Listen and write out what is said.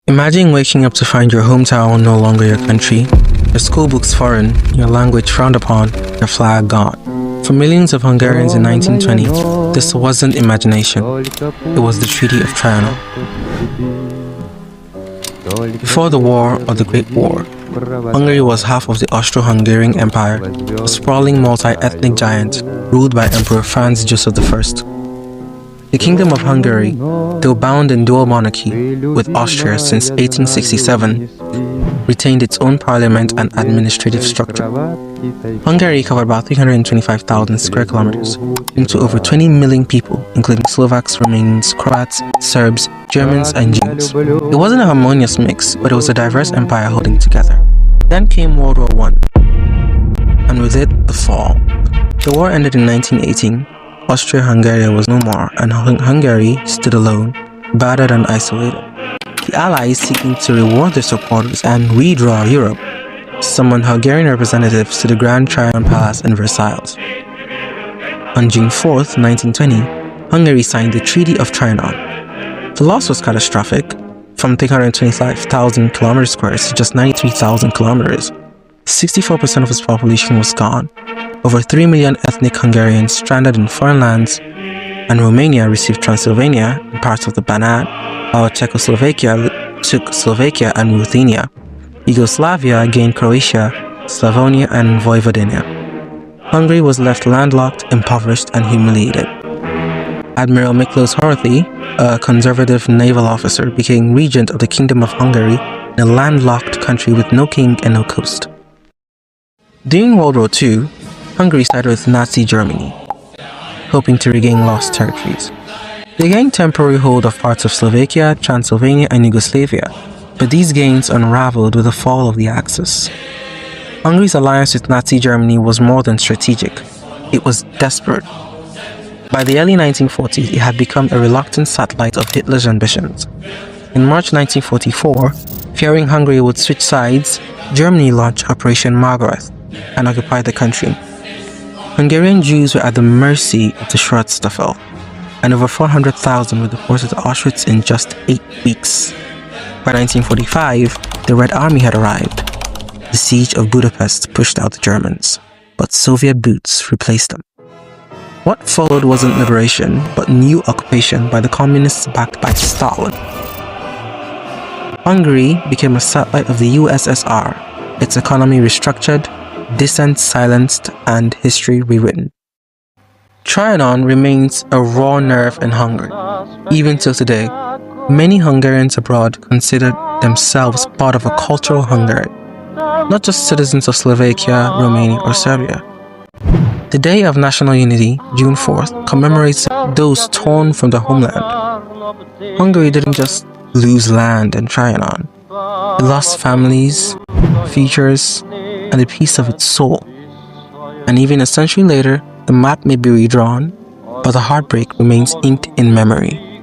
Imagine waking up to find your hometown no longer your country, your school books foreign, your language frowned upon, your flag gone. For millions of Hungarians in 1920, this wasn't imagination, it was the Treaty of Trianon. Before the war or the Great War, Hungary was half of the Austro-Hungarian Empire, a sprawling multi-ethnic giant ruled by Emperor Franz Joseph I. The Kingdom of Hungary, though bound in dual monarchy with Austria since 1867, retained its own parliament and administrative structure. Hungary covered about 325,000 square kilometers into over 20 million people, including Slovaks, Romanians, Croats, Serbs, Germans, and Jews. It wasn't a harmonious mix, but it was a diverse empire holding together. Then came World War I, and with it, the fall. The war ended in 1918. Austria-Hungary was no more, and Hungary stood alone, battered and isolated. The Allies, seeking to reward their supporters and redraw Europe, summoned Hungarian representatives to the Grand Trianon Palace in Versailles. On June 4, 1920, Hungary signed the Treaty of Trianon. The loss was catastrophic, from 325,000 kilometers squared to just 93,000 kilometers. 64% of its population was gone. Over 3 million ethnic Hungarians stranded in foreign lands, and Romania received Transylvania and parts of the Banat, while Czechoslovakia took Slovakia and Ruthenia. Yugoslavia gained Croatia, Slavonia, and Vojvodina. Hungary was left landlocked, impoverished, and humiliated. Admiral Miklos Horthy, a conservative naval officer, became regent of the Kingdom of Hungary in a landlocked country with no king and no coast. During World War II, Hungary sided with Nazi Germany, hoping to regain lost territories. They gained temporary hold of parts of Slovakia, Transylvania, and Yugoslavia, but these gains unraveled with the fall of the Axis. Hungary's alliance with Nazi Germany was more than strategic, it was desperate. By the early 1940s, it had become a reluctant satellite of Hitler's ambitions. In March 1944, fearing Hungary would switch sides, Germany launched Operation Margaret and occupied the country. Hungarian Jews were at the mercy of the Schutzstaffel, and over 400,000 were deported to Auschwitz in just 8 weeks. By 1945, the Red Army had arrived. The siege of Budapest pushed out the Germans, but Soviet boots replaced them. What followed wasn't liberation, but new occupation by the communists backed by Stalin. Hungary became a satellite of the USSR, its economy restructured, dissent silenced, and history rewritten. Trianon remains a raw nerve in Hungary. Even till today, many Hungarians abroad consider themselves part of a cultural Hungary, not just citizens of Slovakia, Romania, or Serbia. The Day of National Unity, June 4th, commemorates those torn from their homeland. Hungary didn't just lose land in Trianon. It lost families, features, and a piece of its soul. And even a century later, the map may be redrawn, but the heartbreak remains inked in memory.